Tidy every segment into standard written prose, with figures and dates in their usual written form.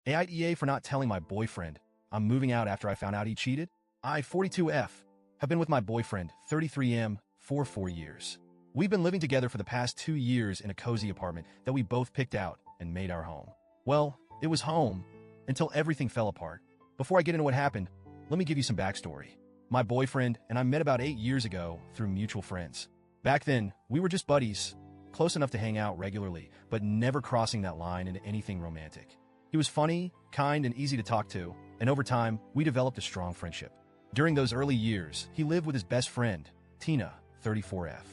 AITA for not telling my boyfriend I'm moving out after I found out he cheated. I, 42F, have been with my boyfriend, 33M, for 4 years. We've been living together for the past 2 years in a cozy apartment that we both picked out and made our home. Well, it was home until everything fell apart. Before I get into what happened, let me give you some backstory. My boyfriend and I met about 8 years ago through mutual friends. Back then, we were just buddies, close enough to hang out regularly, but never crossing that line into anything romantic. He was funny, kind, and easy to talk to, and over time, we developed a strong friendship. During those early years, he lived with his best friend, Tina, 34F.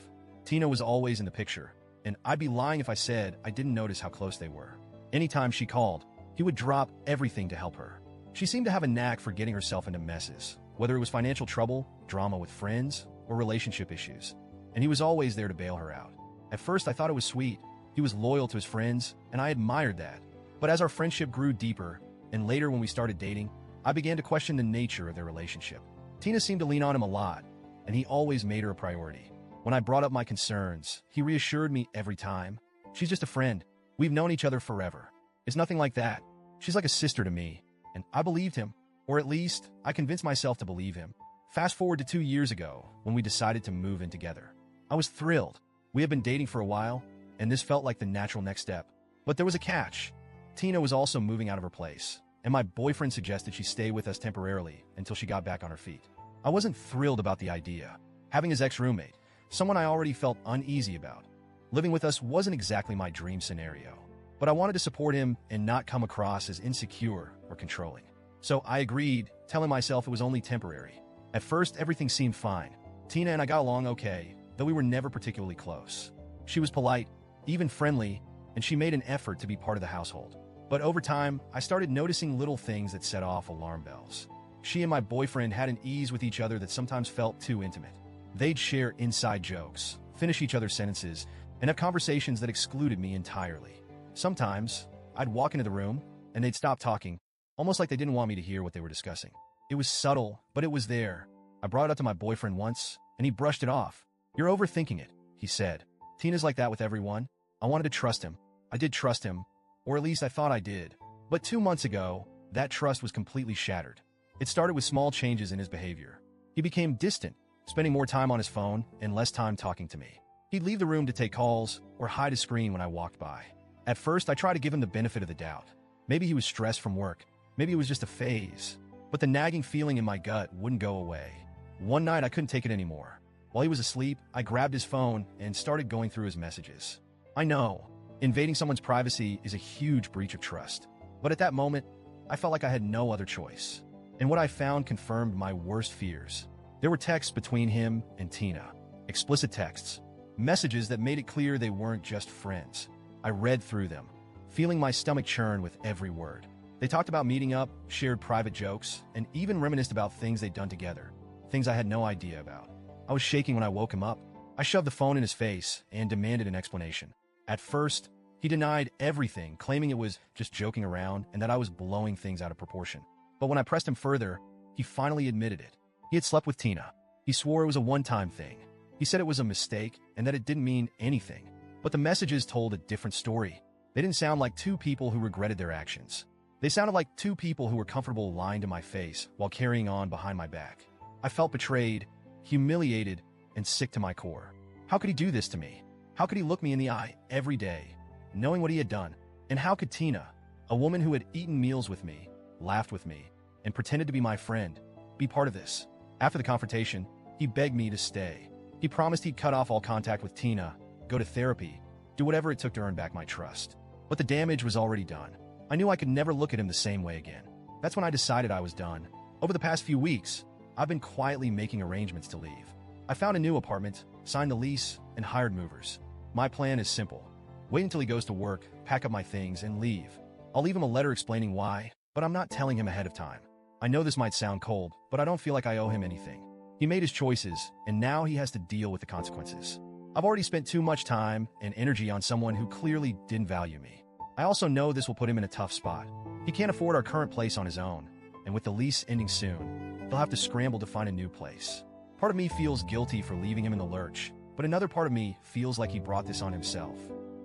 Tina was always in the picture, and I'd be lying if I said I didn't notice how close they were. Anytime she called, he would drop everything to help her. She seemed to have a knack for getting herself into messes, whether it was financial trouble, drama with friends, or relationship issues, and he was always there to bail her out. At first, I thought it was sweet. He was loyal to his friends, and I admired that. But as our friendship grew deeper, and later when we started dating, I began to question the nature of their relationship. Tina seemed to lean on him a lot, and he always made her a priority. When I brought up my concerns, he reassured me every time. She's just a friend. We've known each other forever. It's nothing like that. She's like a sister to me, and I believed him, or at least I convinced myself to believe him. Fast forward to 2 years ago, when we decided to move in together. I was thrilled. We had been dating for a while, and this felt like the natural next step. But there was a catch. Tina was also moving out of her place, and my boyfriend suggested she stay with us temporarily until she got back on her feet. I wasn't thrilled about the idea. Having his ex-roommate, someone I already felt uneasy about, living with us wasn't exactly my dream scenario. But I wanted to support him and not come across as insecure or controlling. So I agreed, telling myself it was only temporary. At first, everything seemed fine. Tina and I got along okay, though we were never particularly close. She was polite, even friendly, and she made an effort to be part of the household. But over time, I started noticing little things that set off alarm bells. She and my boyfriend had an ease with each other that sometimes felt too intimate. They'd share inside jokes, finish each other's sentences, and have conversations that excluded me entirely. Sometimes, I'd walk into the room, and they'd stop talking, almost like they didn't want me to hear what they were discussing. It was subtle, but it was there. I brought it up to my boyfriend once, and he brushed it off. "You're overthinking it," he said. "Tina's like that with everyone." I wanted to trust him. I did trust him, or at least I thought I did. But 2 months ago, that trust was completely shattered. It started with small changes in his behavior. He became distant, spending more time on his phone and less time talking to me. He'd leave the room to take calls or hide his screen when I walked by. At first, I tried to give him the benefit of the doubt. Maybe he was stressed from work. Maybe it was just a phase. But the nagging feeling in my gut wouldn't go away. One night, I couldn't take it anymore. While he was asleep, I grabbed his phone and started going through his messages. I know, invading someone's privacy is a huge breach of trust. But at that moment, I felt like I had no other choice. And what I found confirmed my worst fears. There were texts between him and Tina. Explicit texts. Messages that made it clear they weren't just friends. I read through them, feeling my stomach churn with every word. They talked about meeting up, shared private jokes, and even reminisced about things they'd done together. Things I had no idea about. I was shaking when I woke him up. I shoved the phone in his face and demanded an explanation. At first, he denied everything, claiming it was just joking around and that I was blowing things out of proportion. But when I pressed him further, he finally admitted it. He had slept with Tina. He swore it was a one-time thing. He said it was a mistake and that it didn't mean anything. But the messages told a different story. They didn't sound like two people who regretted their actions. They sounded like two people who were comfortable lying to my face while carrying on behind my back. I felt betrayed, humiliated, and sick to my core. How could he do this to me? How could he look me in the eye every day, knowing what he had done? And how could Tina, a woman who had eaten meals with me, laughed with me, and pretended to be my friend, be part of this? After the confrontation, he begged me to stay. He promised he'd cut off all contact with Tina, go to therapy, do whatever it took to earn back my trust. But the damage was already done. I knew I could never look at him the same way again. That's when I decided I was done. Over the past few weeks, I've been quietly making arrangements to leave. I found a new apartment, signed the lease, and hired movers. My plan is simple. Wait until he goes to work, pack up my things, and leave. I'll leave him a letter explaining why, but I'm not telling him ahead of time. I know this might sound cold, but I don't feel like I owe him anything. He made his choices, and now he has to deal with the consequences. I've already spent too much time and energy on someone who clearly didn't value me. I also know this will put him in a tough spot. He can't afford our current place on his own, and with the lease ending soon, he'll have to scramble to find a new place. Part of me feels guilty for leaving him in the lurch, but another part of me feels like he brought this on himself.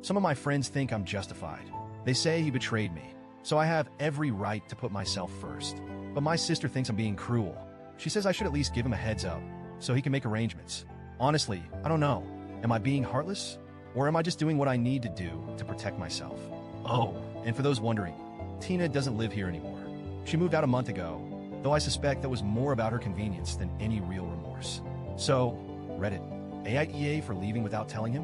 Some of my friends think I'm justified. They say he betrayed me, So I have every right to put myself first. But my sister thinks I'm being cruel. She says I should at least give him a heads up, so he can make arrangements. Honestly, I don't know. Am I being heartless? Or am I just doing what I need to do to protect myself? Oh, and for those wondering, Tina doesn't live here anymore. She moved out a month ago, though I suspect that was more about her convenience than any real remorse. So, Reddit, AITA for leaving without telling him?